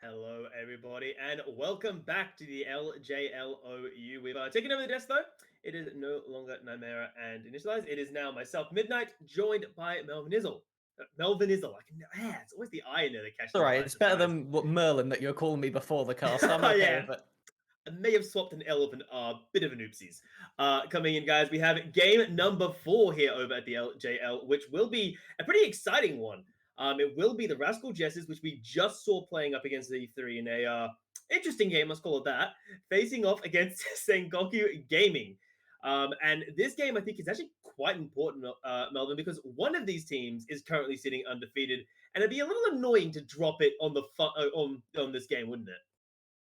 Hello, everybody, and welcome back to the LJL OU. We've taken over the desk, though. It is no longer Nymera and Initialized. It is now myself, Midnight, joined by Melvin Izzle. Melvin Izzle. It's always the I in there that catches All me right, by it's better surprise. than what Merlin that you're calling me before the cast. I'm okay Yeah. with it. I may have swapped an L with an R. Bit of an oopsies. Coming in, guys, we have game number 4 here over at the LJL, which will be a pretty exciting one. It will be the Rascal Jesters, which we just saw playing up against E3 in a interesting game, let's call it that, facing off against Sengoku Gaming. And this game, I think, is actually quite important, Melvin, because one of these teams is currently sitting undefeated, and it'd be a little annoying to drop it on the on this game, wouldn't it?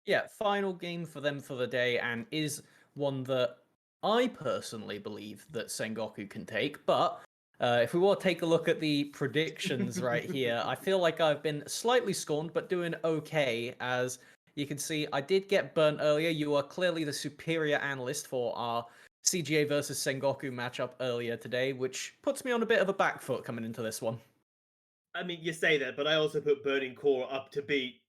Yeah, final game for them for the day, and is one that I personally believe that Sengoku can take. But if we want to take a look at the predictions right here, I feel like I've been slightly scorned, but doing okay. As you can see, I did get burnt earlier. You are clearly the superior analyst for our CGA versus Sengoku matchup earlier today, which puts me on a bit of a back foot coming into this one. I mean, you say that, but I also put Burning Core up to beat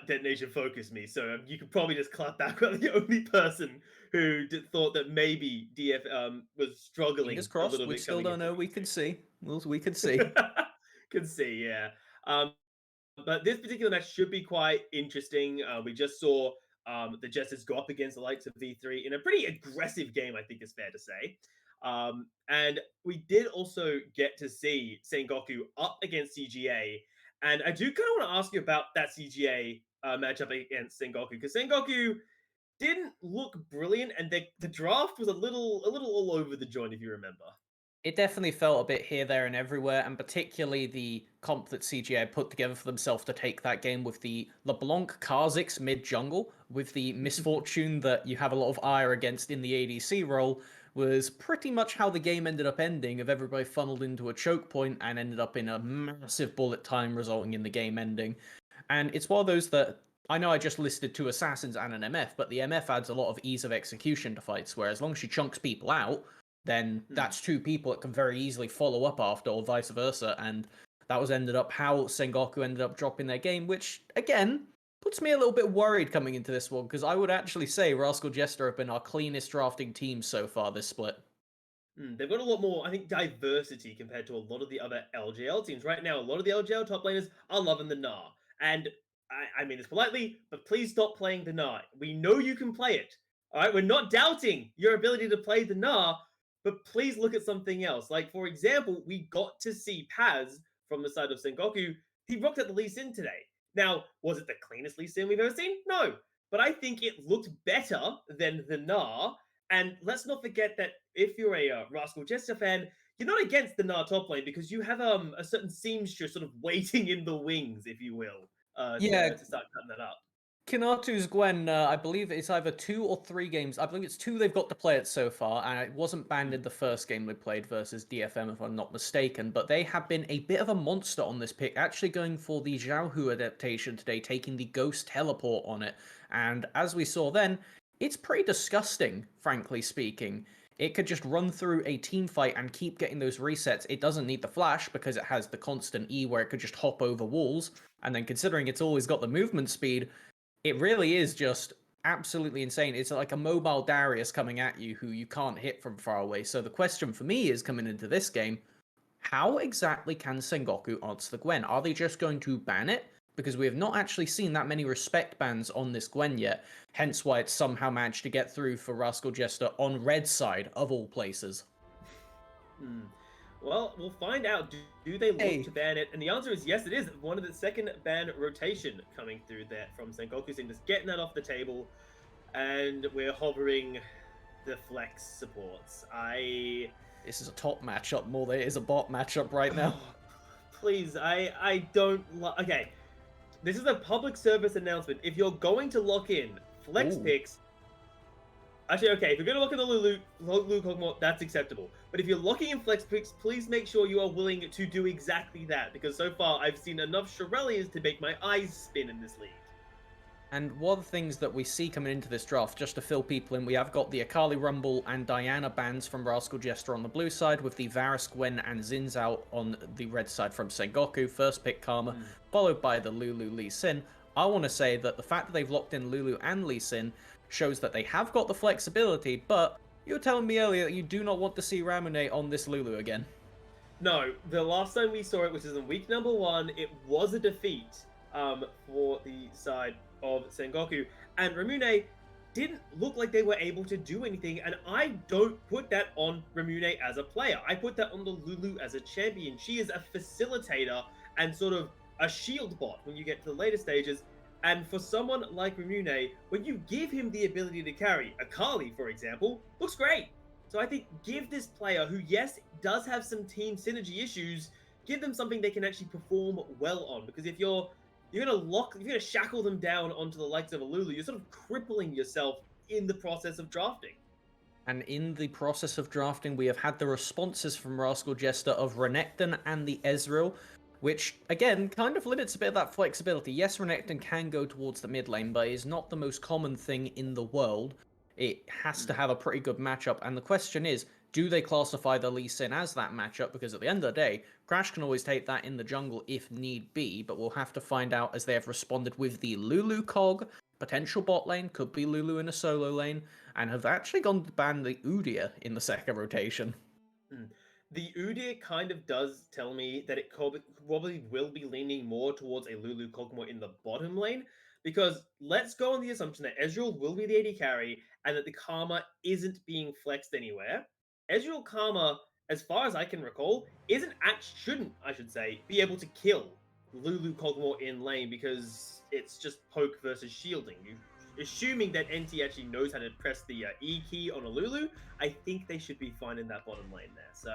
Detonation Focus Me, so you could probably just clap back. I'm the only person who thought that maybe DF was struggling Fingers a crossed. little We bit still coming don't into know. We week can 2. see. We can see. Can see, yeah. But this particular match should be quite interesting. We just saw the Jesters go up against the likes of V3 in a pretty aggressive game, I think is fair to say. And we did also get to see Sengoku up against CGA. And I do kind of want to ask you about that CGA matchup against Sengoku, because Sengoku didn't look brilliant, and the draft was a little all over the joint, if you remember. It definitely felt a bit here, there, and everywhere, and particularly the comp that CGI put together for themselves to take that game with the LeBlanc Kha'Zix mid-jungle, with the misfortune that you have a lot of ire against in the ADC role, was pretty much how the game ended up ending, of everybody funneled into a choke point and ended up in a massive bullet time, resulting in the game ending. And it's one of those that, I know I just listed 2 assassins and an MF, but the MF adds a lot of ease of execution to fights, where as long as she chunks people out, then that's 2 people that can very easily follow up after, or vice versa. And that was ended up how Sengoku ended up dropping their game, which, again, puts me a little bit worried coming into this one, because I would actually say Rascal Jester have been our cleanest drafting team so far this split. They've got a lot more, I think, diversity compared to a lot of the other LJL teams. Right now, a lot of the LJL top laners are loving the Gnar. And I mean this politely, but please stop playing the Gnar. We know you can play it. All right, we're not doubting your ability to play the Gnar, but please look at something else. Like, for example, we got to see Paz from the side of Sengoku. He rocked at the Lee Sin today. Now, was it the cleanest Lee Sin we've ever seen? No. But I think it looked better than the Gnar. And let's not forget that if you're a Rascal Jester fan, you're not against the Gnar top lane, because you have a certain seamstress sort of waiting in the wings, if you will, Yeah, to start cutting that up. Kinatu's Gwen, I believe it's either 2 or 3 games. I believe it's 2 they've got to play it so far, and it wasn't banned in the first game they played versus DFM, if I'm not mistaken. But they have been a bit of a monster on this pick, actually going for the Xiaohu adaptation today, taking the Ghost Teleport on it. And as we saw then, it's pretty disgusting, frankly speaking. It could just run through a team fight and keep getting those resets. It doesn't need the flash because it has the constant E where it could just hop over walls. And then considering it's always got the movement speed, it really is just absolutely insane. It's like a mobile Darius coming at you who you can't hit from far away. So the question for me is, coming into this game, how exactly can Sengoku answer the Gwen? Are they just going to ban it? Because we have not actually seen that many respect bans on this Gwen yet, hence why it's somehow managed to get through for Rascal Jester on red side, of all places. Well, we'll find out. Do they look to ban it? And the answer is yes, it is. One of the second ban rotation coming through there from Sengoku. Just getting that off the table. And we're hovering the flex supports. This is a top matchup more than it is a bot matchup right now. Please, I don't... Okay, this is a public service announcement. If you're going to lock in flex picks... Actually, okay, if you're going to lock in the Luke Hogmore, that's acceptable. But if you're locking in flex picks, please make sure you are willing to do exactly that. Because so far, I've seen enough Shirelias to make my eyes spin in this league. And one of the things that we see coming into this draft, just to fill people in, we have got the Akali Rumble and Diana bans from Rascal Jester on the blue side, with the Varus, Gwen, and Xin Zhao on the red side from Sengoku. First pick Karma, followed by the Lulu Lee Sin. I want to say that the fact that they've locked in Lulu and Lee Sin shows that they have got the flexibility, but you were telling me earlier that you do not want to see Ramune on this Lulu again. No, the last time we saw it, which is in week number 1, it was a defeat for the side of Sengoku, and Ramune didn't look like they were able to do anything, and I don't put that on Ramune as a player. I put that on the Lulu as a champion. She is a facilitator and sort of a shield bot when you get to the later stages, and for someone like Ramune, when you give him the ability to carry, Akali, for example, looks great. So I think give this player, who yes does have some team synergy issues, give them something they can actually perform well on. Because if you're gonna shackle them down onto the likes of a Lulu, you're sort of crippling yourself in the process of drafting. And in the process of drafting, we have had the responses from Rascal Jester of Renekton and the Ezreal, which, again, kind of limits a bit of that flexibility. Yes, Renekton can go towards the mid lane, but it is not the most common thing in the world. It has to have a pretty good matchup, and the question is, do they classify the Lee Sin as that matchup? Because at the end of the day, Crash can always take that in the jungle if need be, but we'll have to find out as they have responded with the Lulu cog. Potential bot lane, could be Lulu in a solo lane, and have actually gone to ban the Udyr in the second rotation. Mm. The Udyr kind of does tell me that it probably will be leaning more towards a Lulu Kog'Maw in the bottom lane, because let's go on the assumption that Ezreal will be the AD carry and that the Karma isn't being flexed anywhere. Ezreal Karma, as far as I can recall, shouldn't, I should say, be able to kill Lulu Kog'Maw in lane because it's just poke versus shielding. Assuming that NT actually knows how to press the E key on a Lulu, I think they should be fine in that bottom lane there. So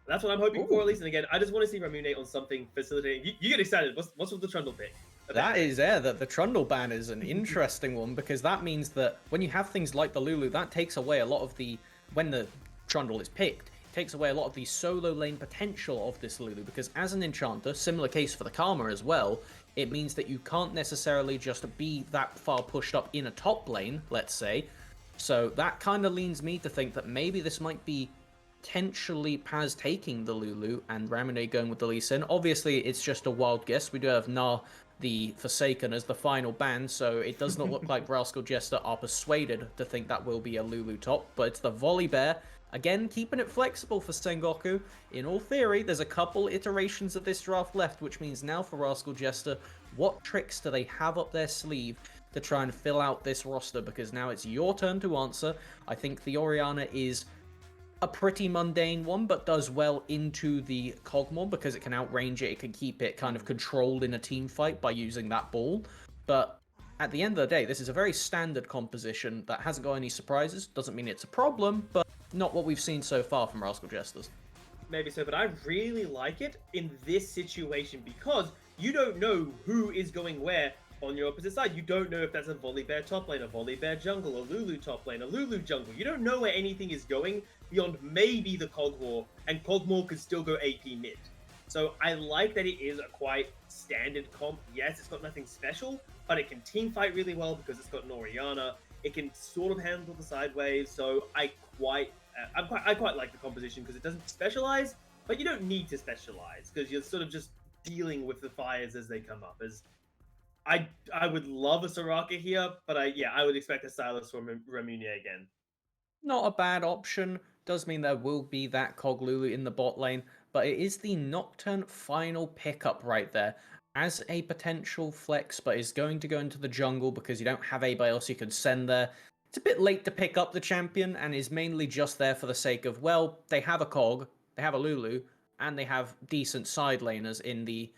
that's what I'm hoping for, Ooh. at least. And again, I just want to see Ramune on something facilitating. You get excited. What's with the Trundle pick? That is, yeah, the Trundle ban is an interesting one because that means that when you have things like the Lulu, that takes away a lot of the, when the Trundle is picked, it takes away a lot of the solo lane potential of this Lulu because as an enchanter, similar case for the Karma as well, it means that you can't necessarily just be that far pushed up in a top lane, let's say. So that kind of leans me to think that maybe this might be potentially Paz taking the Lulu and Ramune going with the Lee Sin. Obviously, it's just a wild guess. We do have Na the Forsaken as the final ban, so it does not look like Rascal Jester are persuaded to think that will be a Lulu top, but it's the Volibear. Again, keeping it flexible for Sengoku. In all theory, there's a couple iterations of this draft left, which means now for Rascal Jester, what tricks do they have up their sleeve to try and fill out this roster? Because now it's your turn to answer. I think the Orianna is a pretty mundane one, but does well into the Kog'Maw because it can outrange it. It can keep it kind of controlled in a team fight by using that ball. But at the end of the day, this is a very standard composition that hasn't got any surprises. Doesn't mean it's a problem, but not what we've seen so far from Rascal Jesters. Maybe so, but I really like it in this situation because you don't know who is going where on your opposite side. You don't know if that's a Volibear top lane, a Volibear jungle, a Lulu top lane, a Lulu jungle. You don't know where anything is going beyond maybe the Kog'Maw, and Kog'Maw could still go AP mid. So I like that it is a quite standard comp. Yes, it's got nothing special, but it can team fight really well because it's got an Orianna. It can sort of handle the sideways, so I quite like the composition because it doesn't specialize, but you don't need to specialize because you're sort of just dealing with the fires as they come up. As I would love a Soraka here, but I would expect a Silas from Ramune again. Not a bad option. Does mean there will be that Cog Lulu in the bot lane, but it is the Nocturne final pickup right there as a potential flex, but is going to go into the jungle because you don't have anybody else you can send there. It's a bit late to pick up the champion and is mainly just there for the sake of, well, they have a Cog, they have a Lulu, and they have decent side laners in the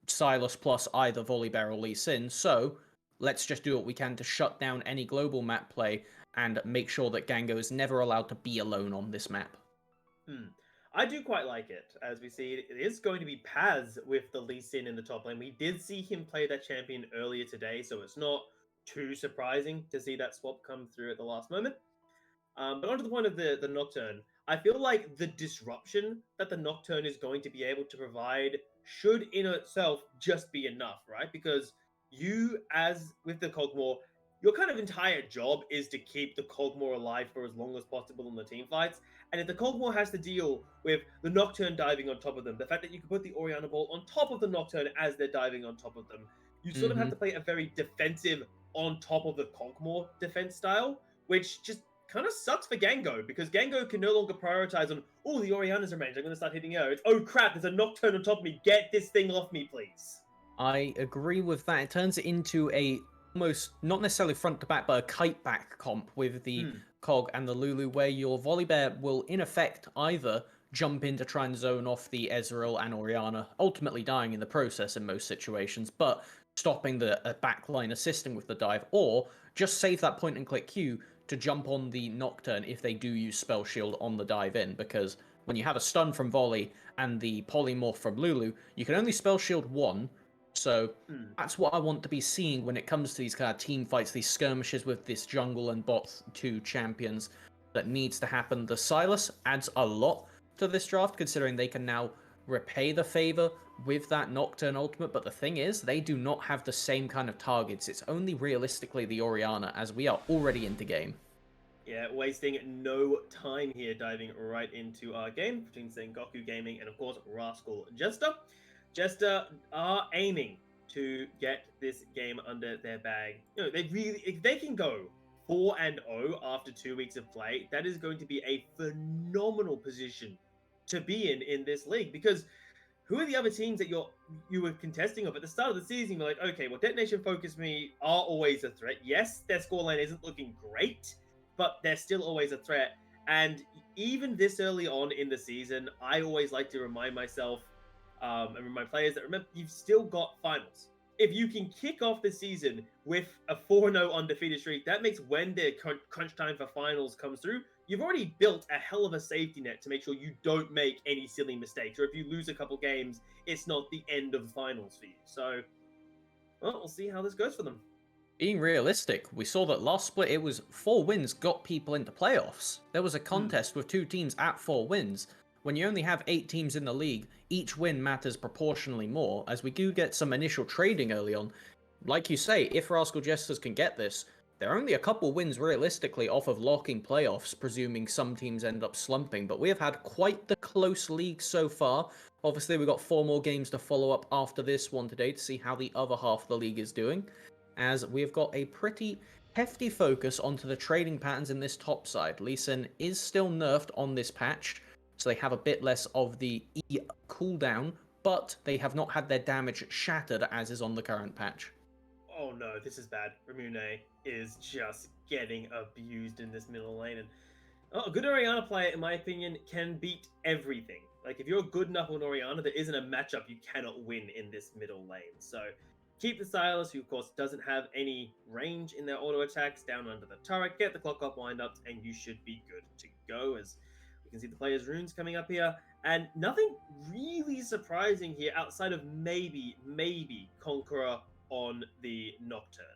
Silas plus either Volibear or Lee Sin, so let's just do what we can to shut down any global map play and make sure that Gango is never allowed to be alone on this map. I do quite like it. As we see, it is going to be Paz with the Lee Sin in the top lane. We did see him play that champion earlier today, so it's not too surprising to see that swap come through at the last moment. But onto the point of the Nocturne, I feel like the disruption that the Nocturne is going to be able to provide should in itself just be enough, right? Because you, as with the Kog'Maw, your kind of entire job is to keep the Kog'Maw alive for as long as possible in the team fights. And if the Kog'Maw has to deal with the Nocturne diving on top of them, the fact that you can put the Orianna Ball on top of the Nocturne as they're diving on top of them, you sort of have to play a very defensive on top of the Conqueror defense style, which just kind of sucks for Gango because Gango can no longer prioritize on, oh, the Oriana's in range. I'm going to start hitting her. It's, oh crap, there's a Nocturne on top of me. Get this thing off me, please. I agree with that. It turns it into a almost not necessarily front to back, but a kite back comp with the Cog and the Lulu, where your Volibear will in effect either jump in to try and zone off the Ezreal and Oriana, ultimately dying in the process in most situations, but stopping the backline assisting with the dive, or just save that point and click Q to jump on the Nocturne if they do use Spell Shield on the dive in, because when you have a stun from Volley and the Polymorph from Lulu, you can only Spell Shield one, so that's what I want to be seeing when it comes to these kind of team fights, these skirmishes with this jungle and bot 2 champions that needs to happen. The Sylas adds a lot to this draft, considering they can now repay the favor with that Nocturne ultimate, but the thing is, they do not have the same kind of targets. It's only realistically the Oriana, as we are already into game. Yeah, wasting no time here, diving right into our game between Sengoku Gaming and, of course, Rascal Jester. Jester are aiming to get this game under their bag. You know, if they can go 4-0 after 2 weeks of play, that is going to be a phenomenal position to be in this league, because who are the other teams that you were contesting of at the start of the season? You're like, okay, well, Detonation Focus Me are always a threat. Yes, their scoreline isn't looking great, but they're still always a threat. And even this early on in the season, I always like to remind myself and remind players that, remember, you've still got finals. If you can kick off the season with a 4-0 undefeated streak, that makes when the crunch time for finals comes through, you've already built a hell of a safety net to make sure you don't make any silly mistakes. Or if you lose a couple games, it's not the end of the finals for you. So, well, we'll see how this goes for them. Being realistic, we saw that last split, it was 4 wins got people into playoffs. There was a contest with 2 teams at 4 wins. When you only have 8 teams in the league, each win matters proportionally more, as we do get some initial trading early on. Like you say, if Rascal Jesters can get this, they're only a couple wins realistically off of locking playoffs, presuming some teams end up slumping, but we have had quite the close league so far. Obviously, we've got 4 more games to follow up after this one today to see how the other half of the league is doing, as we've got a pretty hefty focus onto the trading patterns in this top side. Lee Sin is still nerfed on this patch, so they have a bit less of the E cooldown, but they have not had their damage shattered as is on the current patch. Oh no, this is bad. Ramune is just getting abused in this middle lane, and a good Oriana player, in my opinion, can beat everything. Like, if you're good enough on Oriana, there isn't a matchup you cannot win in this middle lane. So keep the Sylas, who of course doesn't have any range in their auto attacks, down under the turret, get the clock up wind-ups, and you should be good to go. As we can see the players' runes coming up here, and nothing really surprising here outside of maybe Conqueror on the Nocturne.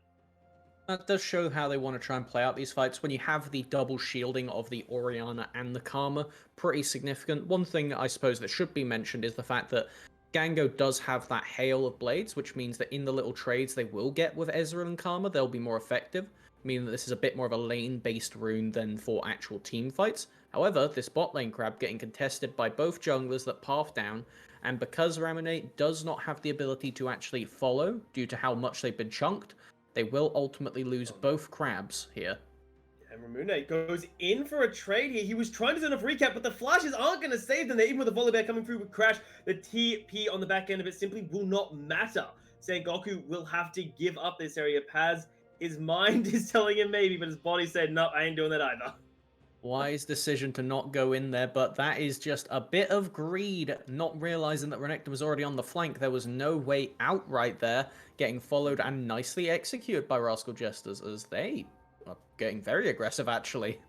That does show how they want to try and play out these fights. When you have the double shielding of the Oriana and the Karma, pretty significant. One thing I suppose that should be mentioned is the fact that Gango does have that hail of blades, which means that in the little trades they will get with Ezreal and Karma, they'll be more effective, meaning that this is a bit more of a lane-based rune than for actual team fights. However, this bot lane crab getting contested by both junglers that path down, and because Ramune does not have the ability to actually follow due to how much they've been chunked, they will ultimately lose both crabs here. And Ramune goes in for a trade here. He was trying to turn off recap, but the flashes aren't going to save them. Even with the Volibear coming through with Crash, the TP on the back end of it simply will not matter. Sengoku will have to give up this area. Paz, his mind is telling him maybe, but his body said, no, I ain't doing that either. Wise decision to not go in there, but that is just a bit of greed, not realizing that Renekton was already on the flank. There was no way out right there, getting followed and nicely executed by Rascal Jesters, as they are getting very aggressive, actually.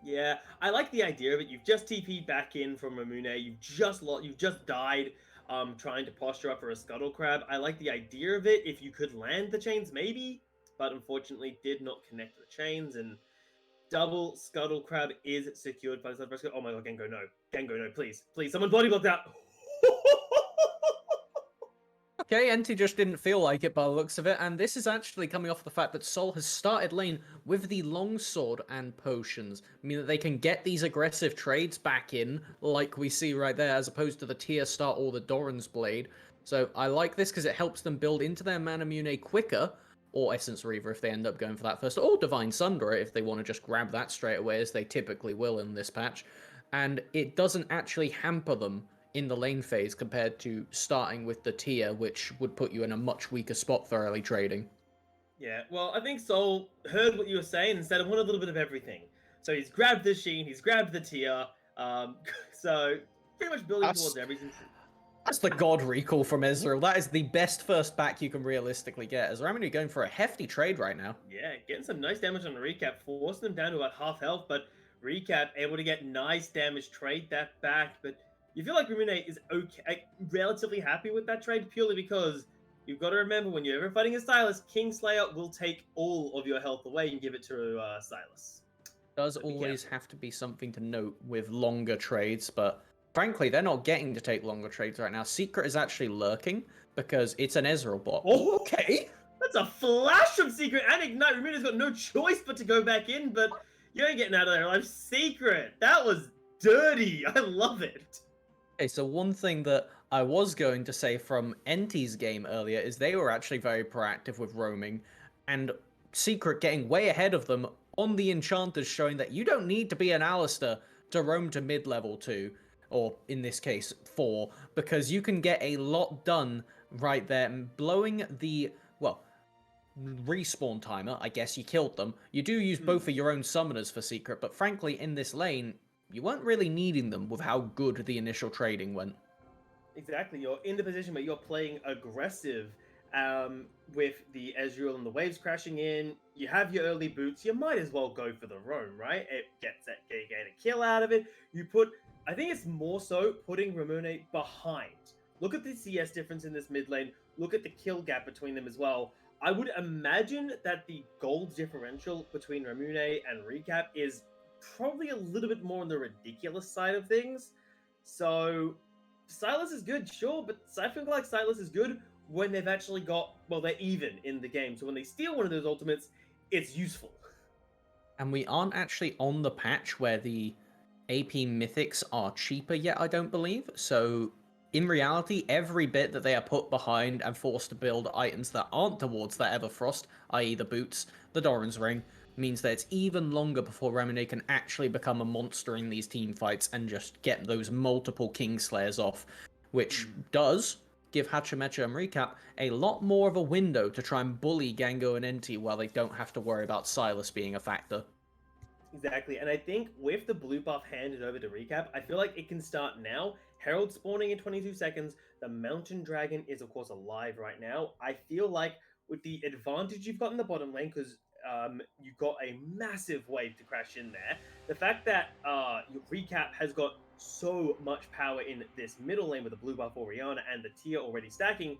Yeah, I like the idea of it. You've just TP'd back in from Ramune. You've just died trying to posture up for a Scuttle Crab. I like the idea of it. If you could land the chains, maybe, but unfortunately did not connect the chains, and double Scuttle Crab is secured by the side. Oh my god, Gengo, no. Gengo, no, please. Please, someone body block that. Okay, NT just didn't feel like it by the looks of it, and this is actually coming off the fact that Sol has started lane with the longsword and potions, meaning that they can get these aggressive trades back in, like we see right there, as opposed to the Tear Star or the Doran's Blade. So I like this because it helps them build into their Manamune quicker, or Essence Reaver if they end up going for that first, or Divine Sunder if they want to just grab that straight away, as they typically will in this patch. And it doesn't actually hamper them in the lane phase compared to starting with the tier, which would put you in a much weaker spot for early trading. Yeah, well, I think Soul heard what you were saying and said, I want a little bit of everything. So he's grabbed the Sheen, he's grabbed the tier, so pretty much building That's towards everything. That's the God Recall from Ezreal. That is the best first back you can realistically get. As Ramini going for a hefty trade right now. Yeah, getting some nice damage on the recap, forcing them down to about half health, but recap able to get nice damage, trade that back. But you feel like Rumine is okay, relatively happy with that trade purely because you've got to remember when you're ever fighting a Silas, Kingslayer will take all of your health away and give it to Silas. Does So always have to be something to note with longer trades, but frankly, they're not getting to take longer trades right now. Secret is actually lurking because it's an Ezreal bot. Oh, okay. That's a flash from Secret and Ignite. Rumina's got no choice but to go back in, but you ain't getting out of there alive. Secret. That was dirty. I love it. Okay, so one thing that I was going to say from Enti's game earlier is they were actually very proactive with roaming, and Secret getting way ahead of them on the enchanters, showing that you don't need to be an Alistair to roam to mid-level 2, or in this case 4, because you can get a lot done right there, and blowing the, well, respawn timer, I guess you killed them. You do use both of your own summoners for Secret, but frankly in this lane, you weren't really needing them with how good the initial trading went. Exactly. You're in the position where you're playing aggressive with the Ezreal and the waves crashing in. You have your early boots. You might as well go for the roam, right? It gets that get a kill out of it. You put, I think it's more so putting Ramune behind. Look at the CS difference in this mid lane. Look at the kill gap between them as well. I would imagine that the gold differential between Ramune and Recap is probably a little bit more on the ridiculous side of things. So Silas is good, sure, but I feel like Silas is good when they've actually got, well, they're even in the game. So when they steal one of those ultimates, it's useful. And we aren't actually on the patch where the AP mythics are cheaper yet, I don't believe. So in reality, every bit that they are put behind and forced to build items that aren't towards that Everfrost, i.e. the boots, the Doran's Ring, means that it's even longer before Ramune can actually become a monster in these team fights and just get those multiple Kingslayers off, which does give Hachimecha and Recap a lot more of a window to try and bully Gango and Enti while they don't have to worry about Silas being a factor. Exactly, and I think with the blue buff handed over to Recap, I feel like it can start now. Herald spawning in 22 seconds. The Mountain Dragon is, of course, alive right now. I feel like with the advantage you've got in the bottom lane, because you got a massive wave to crash in there, the fact that your Recap has got so much power in this middle lane with the blue buff Oriana and the tier already stacking,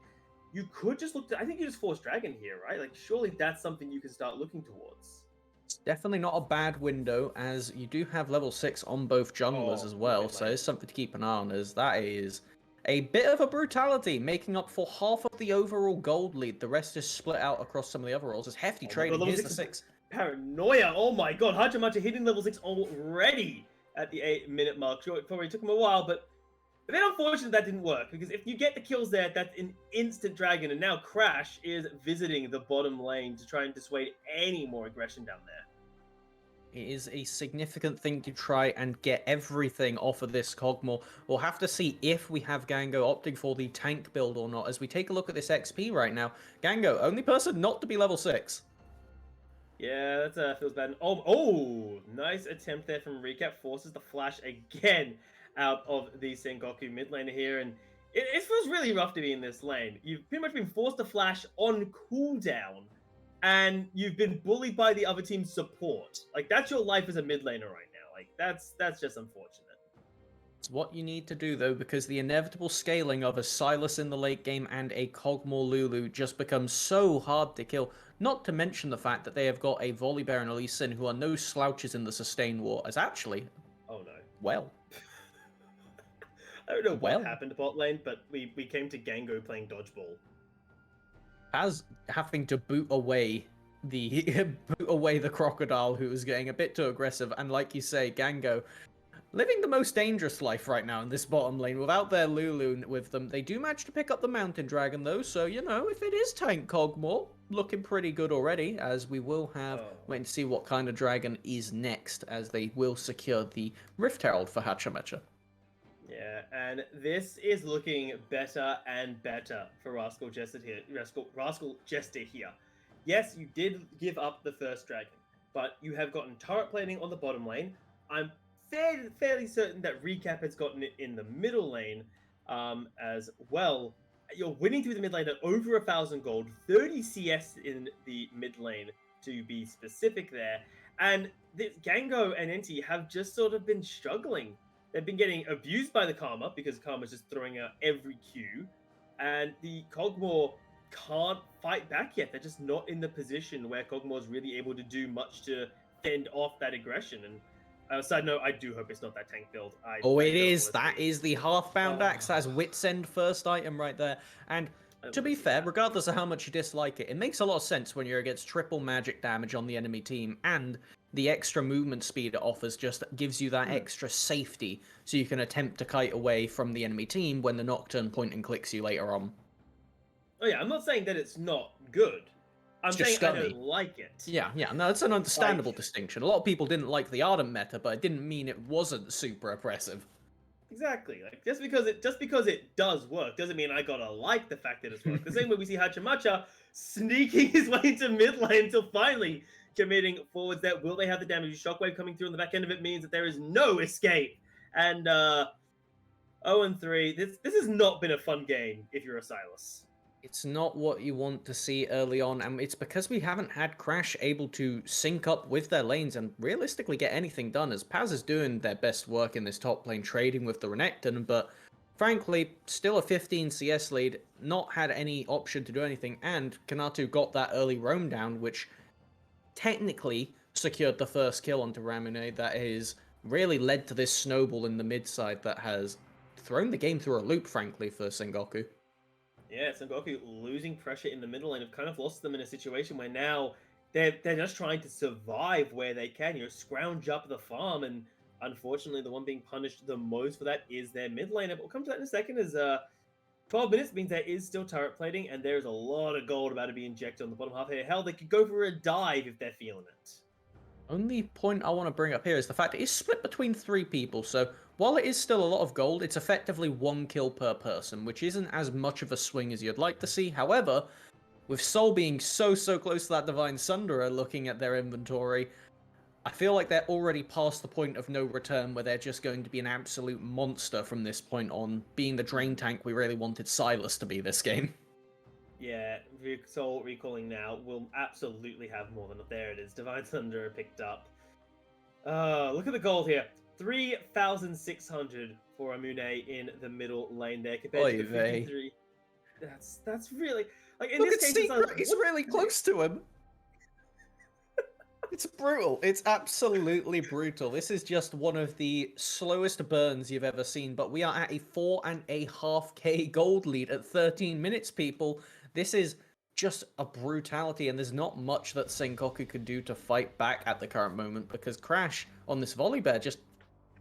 you could just look to, I think you just force Dragon here, right? Like, surely that's something you can start looking towards. It's definitely not a bad window, as you do have level 6 on both junglers as well, so it's something to keep an eye on, as that is a bit of a brutality, making up for half of the overall gold lead. The rest is split out across some of the other roles. It's hefty trading. Here's the 6. Paranoia! Oh my god, Hachamacha hitting level 6 already at the 8-minute mark. Sure, it probably took him a while, but a bit unfortunate that didn't work, because if you get the kills there, that's an instant dragon, and now Crash is visiting the bottom lane to try and dissuade any more aggression down there. It is a significant thing to try and get everything off of this Cogmore. We'll have to see if we have Gango opting for the tank build or not. As we take a look at this XP right now, Gango, only person not to be level 6. Yeah, that feels bad. Oh, nice attempt there from Recap. Forces the flash again out of the Sengoku mid laner here, and it feels really rough to be in this lane. You've pretty much been forced to flash on cooldown, and you've been bullied by the other team's support. Like, that's your life as a mid laner right now. Like, that's just unfortunate. It's what you need to do, though, because the inevitable scaling of a Silas in the late game and a Cogmore Lulu just becomes so hard to kill. Not to mention the fact that they have got a Volibear and a Lee Sin who are no slouches in the sustain war, as actually... Oh, no. Well... I don't know what happened to bot lane, but we came to Gango playing dodgeball. As having to boot away the crocodile who was getting a bit too aggressive, and like you say, Gango living the most dangerous life right now in this bottom lane without their Lulu with them. They do manage to pick up the Mountain Dragon though, so you know, if it is Tank Cogmore, looking pretty good already, as we will have Oh. waiting to see what kind of dragon is next, as they will secure the Rift Herald for Hachimecha. Yeah, and this is looking better and better for Rascal Jester here. Rascal Jester here. Yes, you did give up the first dragon, but you have gotten turret plating on the bottom lane. I'm fairly certain that Recap has gotten it in the middle lane as well. You're winning through the mid lane at over 1,000 gold, 30 CS in the mid lane to be specific there. And this Gango and Enti have just sort of been struggling. They've been getting abused by the Karma because Karma's just throwing out every Q. And the Cogmore can't fight back yet. They're just not in the position where Cogmore's really able to do much to fend off that aggression. And side note, I do hope it's not that tank build. Oh, I it don't is. wanna That see it. is the half-bound axe. That's Wit's End first item right there. And I don't to wanna be see fair, that. regardless of how much you dislike it, it makes a lot of sense when you're against triple magic damage on the enemy team, and the extra movement speed it offers just gives you that extra safety, so you can attempt to kite away from the enemy team when the Nocturne point and clicks you later on. Oh yeah, I'm not saying that it's not good. I'm It's just saying I don't scummy. like it. Yeah, no, that's an understandable distinction. A lot of people didn't like the Ardent meta, but it didn't mean it wasn't super oppressive. Exactly. Like just because it does work doesn't mean I gotta like the fact that it's worked. The same way we see Hachimacha sneaking his way into mid lane until finally committing forwards there. Will they have the damage? Shockwave coming through on the back end of it means that there is no escape. And 0-3. This has not been a fun game if you're a Silas. It's not what you want to see early on, and it's because we haven't had Crash able to sync up with their lanes and realistically get anything done, as Paz is doing their best work in this top lane trading with the Renekton, but frankly, still a 15 CS lead, not had any option to do anything, and Kanatu got that early roam down, which technically secured the first kill onto Ramune that has really led to this snowball in the mid side that has thrown the game through a loop, frankly, for Sengoku. Yeah, Sengoku losing pressure in the middle lane have kind of lost them in a situation where now they're just trying to survive where they can, scrounge up the farm, and unfortunately the one being punished the most for that is their mid laner. But we'll come to that in a second, as 12 minutes means there is still turret plating, and there's a lot of gold about to be injected on the bottom half here. Hell, they could go for a dive if they're feeling it. Only point I want to bring up here is the fact it is split between 3 people, so while it is still a lot of gold, it's effectively 1 kill per person, which isn't as much of a swing as you'd like to see. However, with Sol being so close to that Divine Sunderer looking at their inventory, I feel like they're already past the point of no return where they're just going to be an absolute monster from this point on, being the drain tank we really wanted Silas to be this game. Yeah, Soul recalling now will absolutely have more than there it is. Divine Thunder picked up. Look at the gold here. 3,600 for Amune in the middle lane there compared to the 53. That's really like in Look this at case. Secret, he's really close to him. It's brutal. It's absolutely brutal. This is just one of the slowest burns you've ever seen, but we are at a 4.5k gold lead at 13 minutes, people. This is just a brutality, and there's not much that Sengoku could do to fight back at the current moment, because Crash on this volley bear just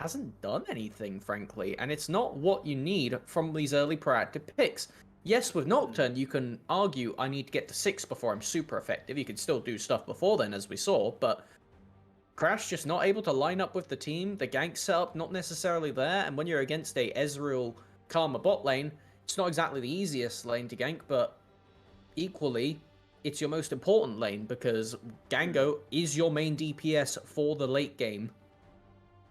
hasn't done anything, frankly, and it's not what you need from these early proactive picks. Yes, with Nocturne, you can argue I need to get to 6 before I'm super effective. You can still do stuff before then, as we saw, but Crash just not able to line up with the team. The gank setup not necessarily there, and when you're against a Ezreal Karma bot lane, it's not exactly the easiest lane to gank, but equally, it's your most important lane, because Gango is your main DPS for the late game.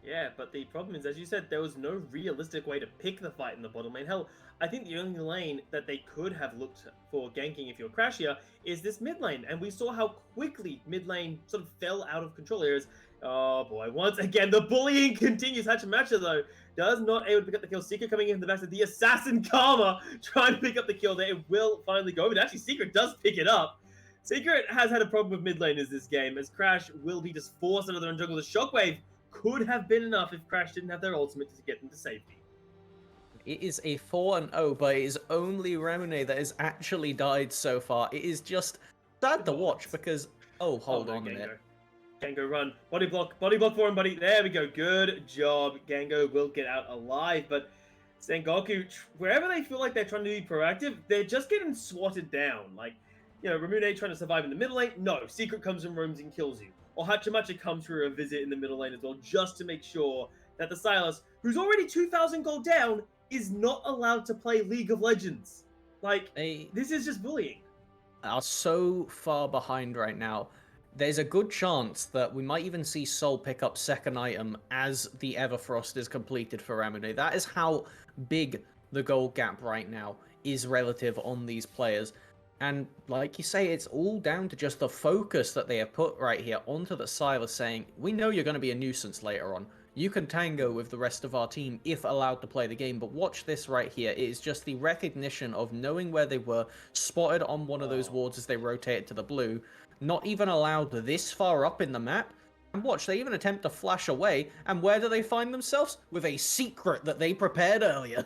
Yeah, but the problem is, as you said, there was no realistic way to pick the fight in the bottom lane. Hell, I think the only lane that they could have looked for ganking if you're Crashier is this mid lane, and we saw how quickly mid lane sort of fell out of control areas. Oh boy, once again, the bullying continues. Hachimacha, though, does not able to pick up the kill. Secret coming in the back of the Assassin Karma, trying to pick up the kill there. It will finally go, but actually Secret does pick it up. Secret has had a problem with mid laners this game, as Crash will be just forced under the jungle. The Shockwave could have been enough if Crash didn't have their ultimate to get them to safety. It is a 4-0, but it is only Ramune that has actually died so far. It is just sad to watch because... Oh, hold on a minute. Gango, run. Body block for him, buddy. There we go. Good job. Gango will get out alive, but Sengoku, wherever they feel like they're trying to be proactive, they're just getting swatted down. Like, Ramune trying to survive in the middle lane. No, Secret comes and roams and kills you. Or Hachimachi comes for a visit in the middle lane as well, just to make sure that the Silas, who's already 2,000 gold down, is not allowed to play League of Legends. Like, They this is just bullying. are so far behind right now. There's a good chance that we might even see Sol pick up second item as the Everfrost is completed for Ramune. That is how big the gold gap right now is relative on these players. And like you say, it's all down to just the focus that they have put right here onto the Silas, saying, we know you're going to be a nuisance later on. You can tango with the rest of our team if allowed to play the game, but watch this right here. It is just the recognition of knowing where they were, spotted on one of those wards as they rotated to the blue, not even allowed this far up in the map. And watch, they even attempt to flash away, and where do they find themselves? With a secret that they prepared earlier.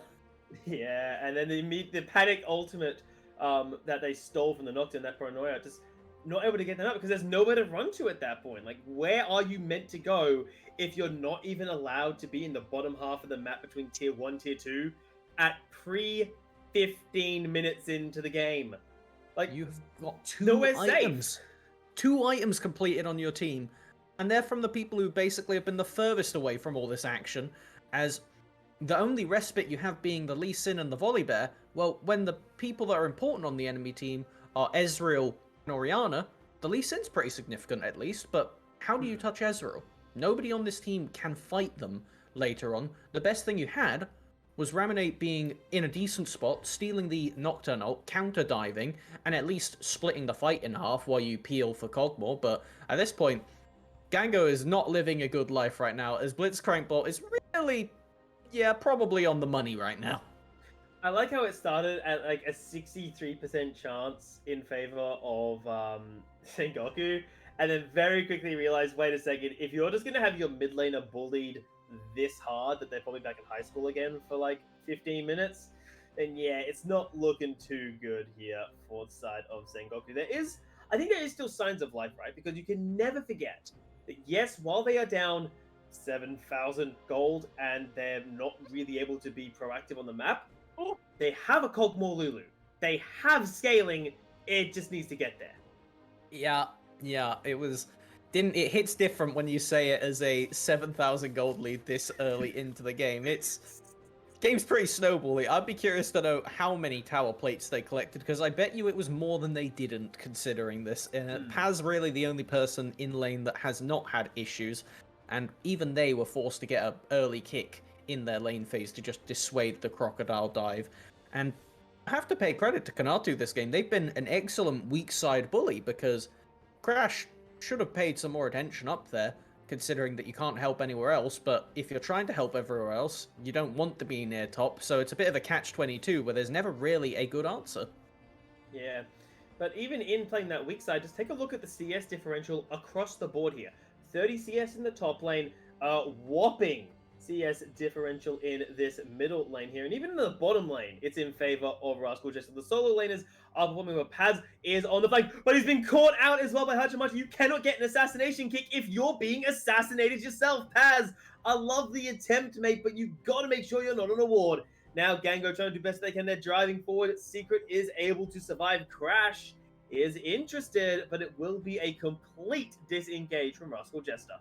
Yeah, and then they meet the panic ultimate that they stole from the Nocturne, that paranoia, just not able to get them out because there's nowhere to run to at that point. Like, where are you meant to go if you're not even allowed to be in the bottom half of the map between tier 1, tier 2 at 15 minutes into the game? Like, You've got two nowhere items. safe. 2 items completed on your team, and they're from the people who basically have been the furthest away from all this action, as the only respite you have being the Lee Sin and the Volibear. Well, when the people that are important on the enemy team are Ezreal and Orianna, the Lee Sin's pretty significant at least, but how do you touch Ezreal? Nobody on this team can fight them later on. The best thing you had was Ramune being in a decent spot, stealing the Nocturne ult, counter-diving, and at least splitting the fight in half while you peel for Cogmore, but at this point, Gango is not living a good life right now, as Blitzcrankball is really, yeah, probably on the money right now. I like how it started at like a 63% chance in favor of Sengoku, and then very quickly realized, wait a second, if you're just going to have your mid laner bullied this hard that they're probably back in high school again for like 15 minutes, then yeah, it's not looking too good here for the side of Sengoku. I think there is still signs of life, right? Because you can never forget that yes, while they are down 7,000 gold and they're not really able to be proactive on the map, they have a Cogmore Lulu. They have scaling. It just needs to get there. Yeah, it hits different when you say it as a 7,000 gold lead this early into the game. Game's pretty snowbally. I'd be curious to know how many tower plates they collected, because I bet you it was more than they didn't, considering this. Paz really the only person in lane that has not had issues, and even they were forced to get an early kick in their lane phase to just dissuade the crocodile dive. And I have to pay credit to Kanatu this game. They've been an excellent weak side bully, because Crash should have paid some more attention up there, considering that you can't help anywhere else, but if you're trying to help everywhere else, you don't want to be near top, so it's a bit of a catch-22 where there's never really a good answer. Yeah, but even in playing that weak side, just take a look at the CS differential across the board here. 30 CS in the top lane, whopping CS differential in this middle lane here, and even in the bottom lane, it's in favor of Rascal Jester. The solo laners are performing well. Paz is on the flank, but he's been caught out as well by Hachimachi. You cannot get an assassination kick if you're being assassinated yourself. Paz, I love the attempt, mate, but you got to make sure you're not on a ward. Now Gango trying to do best they can. They're driving forward. Secret is able to survive. Crash is interested, but it will be a complete disengage from Rascal Jester.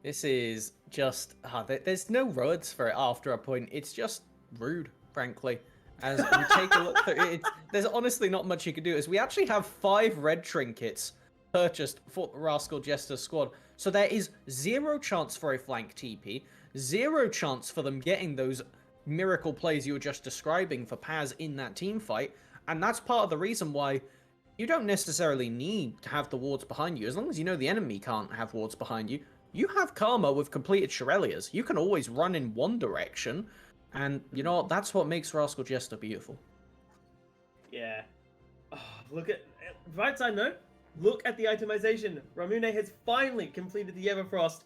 This is just... there's no words for it after a point. It's just rude, frankly. As we take a look through it, there's honestly not much you can do. As we actually have 5 red trinkets purchased for the Rascal Jester squad. So there is 0 chance for a flank TP, 0 chance for them getting those miracle plays you were just describing for Paz in that team fight. And that's part of the reason why you don't necessarily need to have the wards behind you. As long as you know the enemy can't have wards behind you, you have Karma with completed Shirelias. You can always run in one direction, and you know what? That's what makes Rascal Jester beautiful. Yeah. Oh, look at... Right side note, look at the itemization. Ramune has finally completed the Everfrost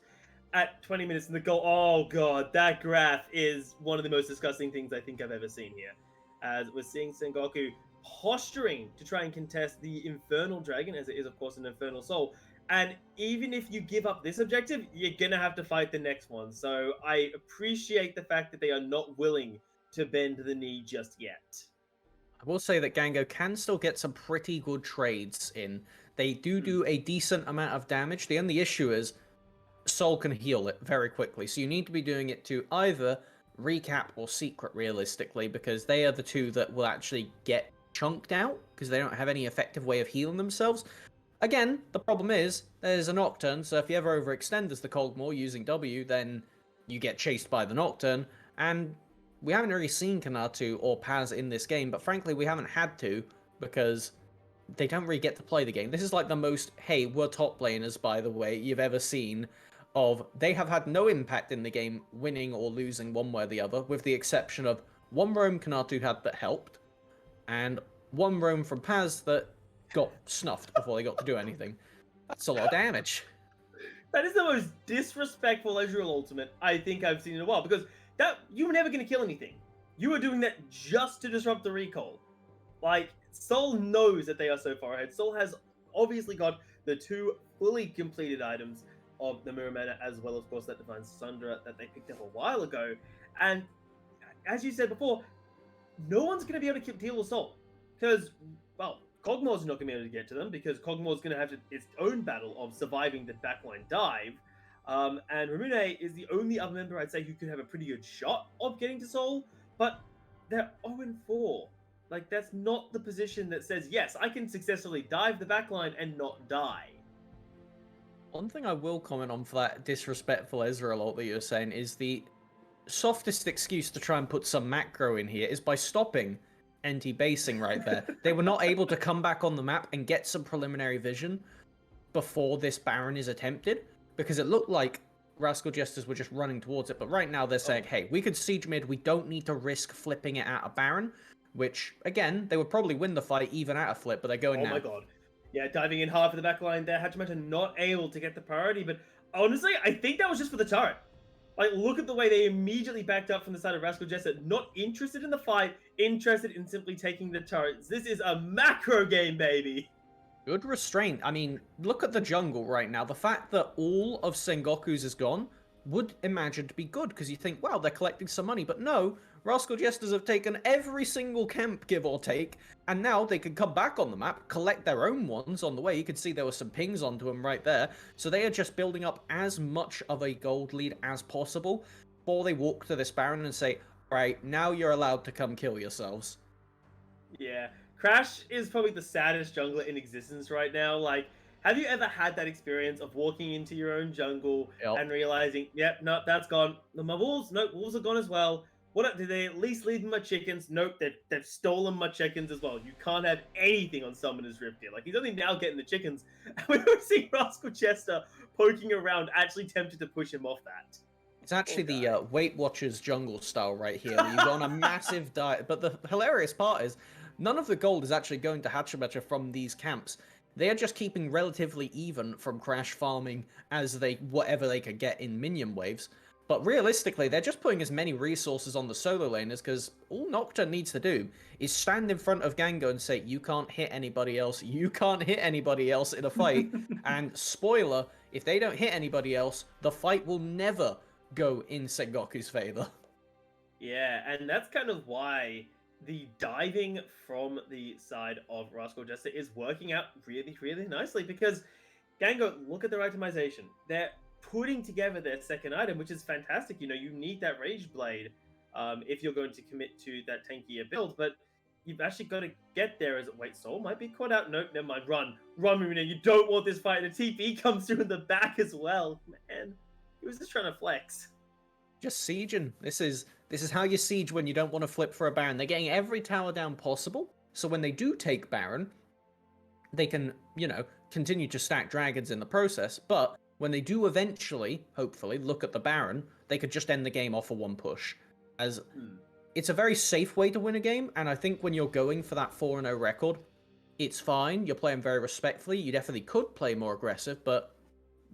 at 20 minutes in the goal. Oh god, that graph is one of the most disgusting things I think I've ever seen here. As we're seeing Sengoku posturing to try and contest the Infernal Dragon, as it is of course an Infernal Soul. And even if you give up this objective, you're gonna have to fight the next one. So I appreciate the fact that they are not willing to bend the knee just yet. I will say that Gango can still get some pretty good trades in. They do a decent amount of damage. The only issue is Soul can heal it very quickly, so you need to be doing it to either recap or secret realistically, because they are the two that will actually get chunked out because they don't have any effective way of healing themselves. Again, the problem is there's a Nocturne, so if you ever overextend as the Cogmore using W, then you get chased by the Nocturne, and we haven't really seen Kanatu or Paz in this game, but frankly we haven't had to, because they don't really get to play the game. This is like the most, hey, we're top laners, by the way, you've ever seen of, they have had no impact in the game, winning or losing one way or the other, with the exception of one roam Kanatu had that helped, and one roam from Paz that got snuffed before they got to do anything. That's a lot of damage. That is the most disrespectful Ezreal ultimate I think I've seen in a while, because that you were never going to kill anything. You were doing that just to disrupt the recall. Like, Soul knows that they are so far ahead. Soul has obviously got the two fully completed items of the Mirror Mana, as well, of course, that Divine Sundra that they picked up a while ago. And as you said before, no one's going to be able to deal with Soul. Because, well, Kog'Maw's not going to be able to get to them, because Kog'Maw's going to have its own battle of surviving the backline dive. And Ramune is the only other member I'd say who could have a pretty good shot of getting to Soul, but they're 0-4. Like, that's not the position that says, yes, I can successfully dive the backline and not die. One thing I will comment on for that disrespectful Ezreal ult that you're saying is the softest excuse to try and put some macro in here is by stopping anti-basing right there. They were not able to come back on the map and get some preliminary vision before this Baron is attempted, because it looked like Rascal Jesters were just running towards it, but right now they're saying, hey, we could siege mid, we don't need to risk flipping it at a Baron, which, again, they would probably win the fight even at a flip, but they're going now. Oh my god. Yeah, diving in hard for the backline there. Hachimato not able to get the priority, but honestly, I think that was just for the turret. Like, look at the way they immediately backed up from the side of Rascal Jester. Not interested in the fight, interested in simply taking the turrets. This is a macro game, baby. Good restraint. I mean, look at the jungle right now. The fact that all of Sengoku's is gone would imagine to be good, because you think, wow, they're collecting some money. But no, Rascal Jesters have taken every single camp, give or take, and now they can come back on the map, collect their own ones on the way. You could see there were some pings onto them right there. So they are just building up as much of a gold lead as possible before they walk to this Baron and say, right, now you're allowed to come kill yourselves. Yeah. Crash is probably the saddest jungler in existence right now. Like, have you ever had that experience of walking into your own jungle and realizing, yep, no, that's gone. My wolves, nope, wolves are gone as well. What did they at least leave my chickens? Nope, they've stolen my chickens as well. You can't have anything on Summoner's Rift here. Like, he's only now getting the chickens. And we were seeing Rascal Chester poking around, actually tempted to push him off that. It's actually the Weight Watchers jungle style right here. You go on a massive diet. But the hilarious part is, none of the gold is actually going to Hachimetra from these camps. They are just keeping relatively even from Crash farming as whatever they could get in minion waves. But realistically, they're just putting as many resources on the solo laners, because all Nocturne needs to do is stand in front of Gango and say, you can't hit anybody else, you can't hit anybody else in a fight. And spoiler, if they don't hit anybody else, the fight will never go in Sengoku's favor. Yeah, and that's kind of why the diving from the side of Rascal Jester is working out really, really nicely, because Gango, look at their itemization. They're putting together their second item, which is fantastic. You know, you need that Rage Blade if you're going to commit to that tankier build, but you've actually got to get there as... Wait, Soul might be caught out. Nope, never mind. Run, Marina. You don't want this fight. And the TP comes through in the back as well. Man, he was just trying to flex. Just sieging. This is how you siege when you don't want to flip for a Baron. They're getting every tower down possible, so when they do take Baron, they can, you know, continue to stack dragons in the process, but when they do eventually, hopefully, look at the Baron, they could just end the game off for one push. As it's a very safe way to win a game, and I think when you're going for that 4-0 record, it's fine. You're playing very respectfully. You definitely could play more aggressive, but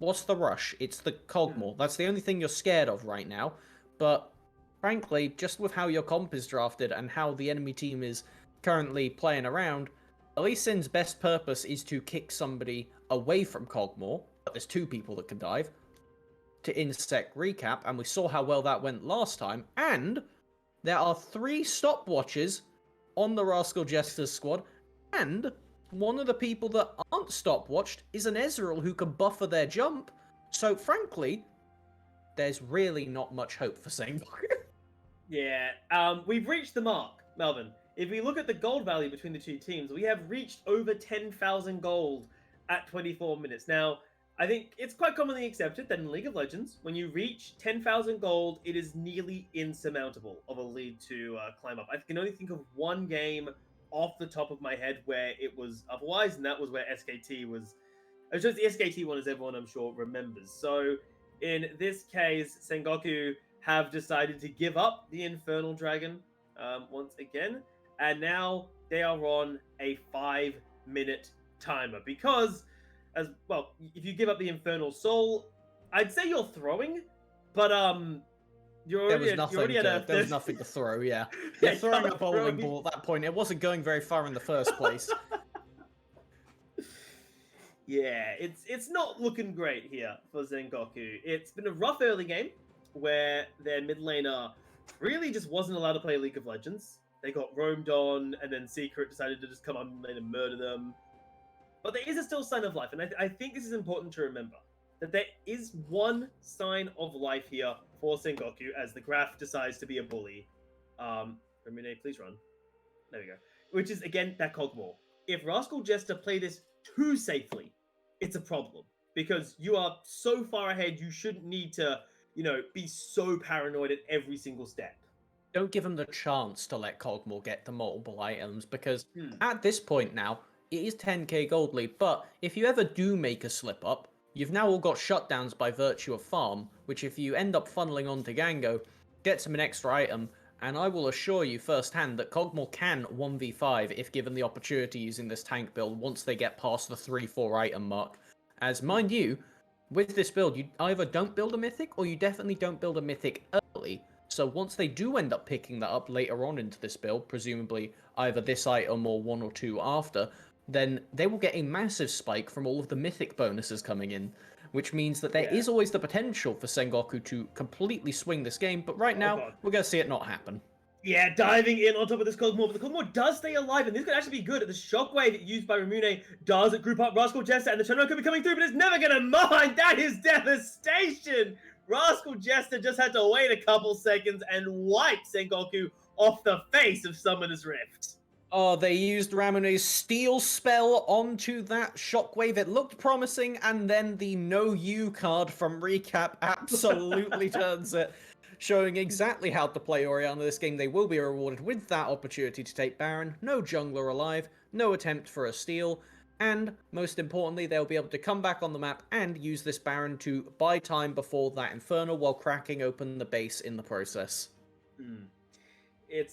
what's the rush? It's the Cogmore. That's the only thing you're scared of right now. But frankly, just with how your comp is drafted and how the enemy team is currently playing around, Lee Sin's best purpose is to kick somebody away from Cogmore, but there's 2 people that can dive, to insect recap, and we saw how well that went last time, and there are 3 stopwatches on the Rascal Jester squad, and one of the people that aren't stopwatched is an Ezreal who can buffer their jump, so frankly, there's really not much hope for Sengoku. Yeah, we've reached the mark, Melvin. If we look at the gold value between the 2 teams, we have reached over 10,000 gold at 24 minutes. Now, I think it's quite commonly accepted that in League of Legends, when you reach 10,000 gold, it is nearly insurmountable of a lead to climb up. I can only think of one game off the top of my head where it was otherwise, and that was where SKT was. It was just the SKT one, as everyone I'm sure remembers. So, in this case, Sengoku have decided to give up the Infernal Dragon once again, and now they are on a 5-minute timer because, as well, if you give up the Infernal Soul, I'd say you're throwing, but you're There already, was nothing. you're already at a There was nothing to throw. Yeah, Yeah, you're throwing you're a bowling throwing- ball at that point. It wasn't going very far in the first place. Yeah, it's not looking great here for Sengoku. It's been a rough early game where their mid laner really just wasn't allowed to play League of Legends. They got roamed on, and then Secret decided to just come on lane and murder them. But there is a still sign of life, and I think this is important to remember that there is one sign of life here for Sengoku as the Graph decides to be a bully. Ramune, please run. There we go. Which is again that Cogmore. If Rascal Jester play this too safely, it's a problem because you are so far ahead. You shouldn't need to, be so paranoid at every single step. Don't give them the chance to let Cogmore get the multiple items because Hmm. at this point now, it is 10k gold lead, but if you ever do make a slip up, you've now all got shutdowns by virtue of farm, which if you end up funneling onto Gango, gets him an extra item, and I will assure you firsthand that Cogmore can 1v5 if given the opportunity using this tank build once they get past the 3-4 item mark. As mind you, with this build, you either don't build a mythic or you definitely don't build a mythic early. So once they do end up picking that up later on into this build, presumably either this item or 1 or 2 after, then they will get a massive spike from all of the mythic bonuses coming in, which means that there is always the potential for Sengoku to completely swing this game, but right now, God. we're going to see it not happen. Yeah, diving in on top of this Cogmore, but the Cogmore does stay alive, and this could actually be good. The shockwave used by Ramune does group up Rascal Jester, and the turnaround could be coming through, but it's never gonna mind! That is devastation! Rascal Jester just had to wait a couple seconds and wipe Sengoku off the face of Summoner's Rift. Oh, they used Ramune's steal spell onto that shockwave. It looked promising, and then the no you card from Recap absolutely turns it, showing exactly how to play Orianna this game. They will be rewarded with that opportunity to take Baron, no jungler alive, no attempt for a steal, and most importantly, they'll be able to come back on the map and use this Baron to buy time before that Infernal while cracking open the base in the process.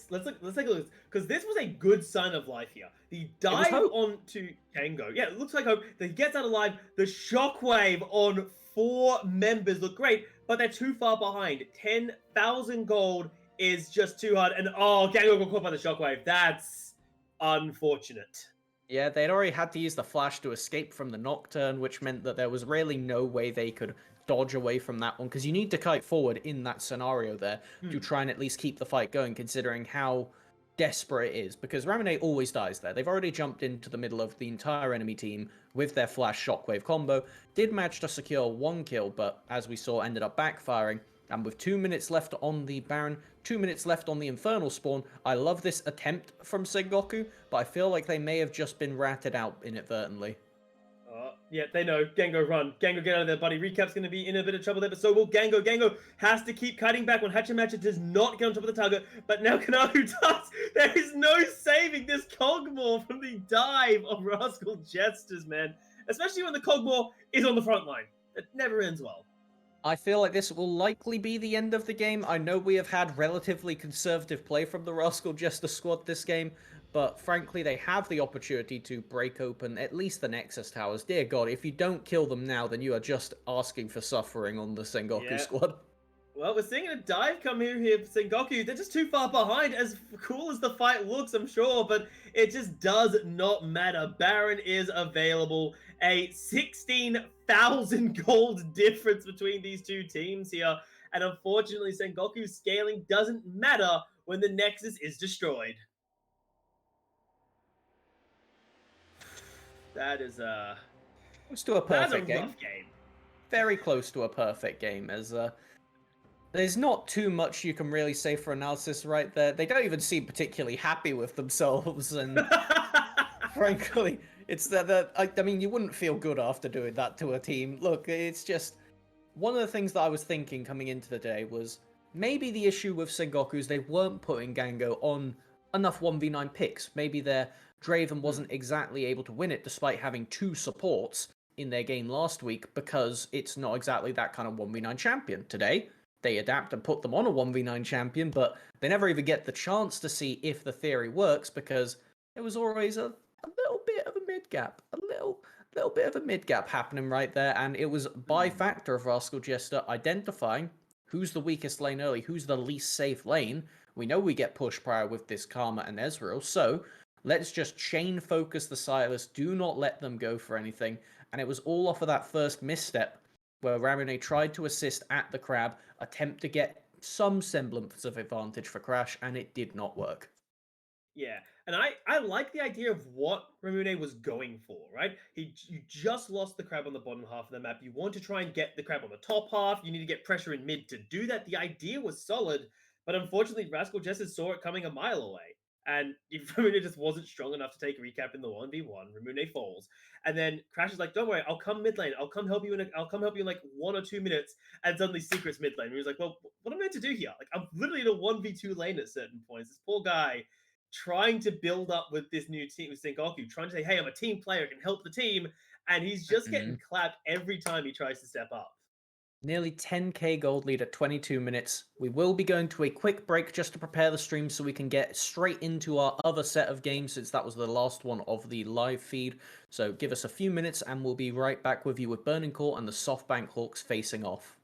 Let's take a look, because this was a good sign of life here. The dive onto Kango, yeah, it looks like hope. He gets out alive. The shockwave on 4 members look great, but they're too far behind. 10,000 gold is just too hard, and Kango got caught by the shockwave. That's unfortunate. Yeah, they'd already had to use the flash to escape from the Nocturne, which meant that there was really no way they could dodge away from that one, because you need to kite forward in that scenario there to try and at least keep the fight going, considering how desperate it is, because Ramune always dies there. They've already jumped into the middle of the entire enemy team with their flash shockwave combo, did manage to secure 1 kill, but as we saw, ended up backfiring, and with 2 minutes left on the Baron, 2 minutes left on the Infernal spawn, I love this attempt from Sengoku, but I feel like they may have just been ratted out inadvertently. Yeah, they know. Gango, run. Gango, get out of there, buddy. Recap's going to be in a bit of trouble there, but so will Gango. Gango has to keep cutting back when Hachimacha does not get on top of the target, but now Kanahu does. There is no saving this Cogmore from the dive of Rascal Jesters, man. Especially when the Cogmore is on the front line. It never ends well. I feel like this will likely be the end of the game. I know we have had relatively conservative play from the Rascal Jester squad this game, but frankly, they have the opportunity to break open at least the Nexus towers. Dear God, if you don't kill them now, then you are just asking for suffering on the Sengoku squad. Well, we're seeing a dive come here for Sengoku. They're just too far behind. As cool as the fight looks, I'm sure, but it just does not matter. Baron is available. A 16,000 gold difference between these two teams here. And unfortunately, Sengoku's scaling doesn't matter when the Nexus is destroyed. That is Close to a that's a perfect game. rough game. Very close to a perfect game, as there's not too much you can really say for analysis right there. They don't even seem particularly happy with themselves, and frankly, it's that I mean, you wouldn't feel good after doing that to a team. Look, it's just one of the things that I was thinking coming into the day was maybe the issue with Sengoku is they weren't putting Gango on enough 1v9 picks. Maybe their Draven wasn't exactly able to win it despite having two supports in their game last week because it's not exactly that kind of 1v9 champion. Today, they adapt and put them on a 1v9 champion, but they never even get the chance to see if the theory works because there was always a little bit of a mid gap, a little bit of a mid gap happening right there, and it was by factor of Rascal Jester identifying who's the weakest lane early, who's the least safe lane. We know we get push prior with this Karma and Ezreal, so let's just chain focus the Silas, do not let them go for anything, and it was all off of that first misstep where Ramune tried to assist at the crab, attempt to get some semblance of advantage for Crash, and it did not work. Yeah, and I like the idea of what Ramune was going for, right? You just lost the crab on the bottom half of the map. You want to try and get the crab on the top half. You need to get pressure in mid to do that. The idea was solid, but unfortunately, Rascal Jester saw it coming a mile away. And if Ramune just wasn't strong enough to take a recap in the 1v1, Ramune falls. And then Crash is like, don't worry, I'll come mid lane. I'll come help you in like 1 or 2 minutes. And suddenly Secret's mid lane. He was like, well, what am I meant to do here? Like, I'm literally in a 1v2 lane at certain points. This poor guy trying to build up with this new team with Sengoku, trying to say, hey, I'm a team player, I can help the team. And he's just getting clapped every time he tries to step up. Nearly 10k gold lead at 22 minutes. We will be going to a quick break just to prepare the stream so we can get straight into our other set of games since that was the last one of the live feed. So give us a few minutes and we'll be right back with you with Burning Court and the SoftBank Hawks facing off.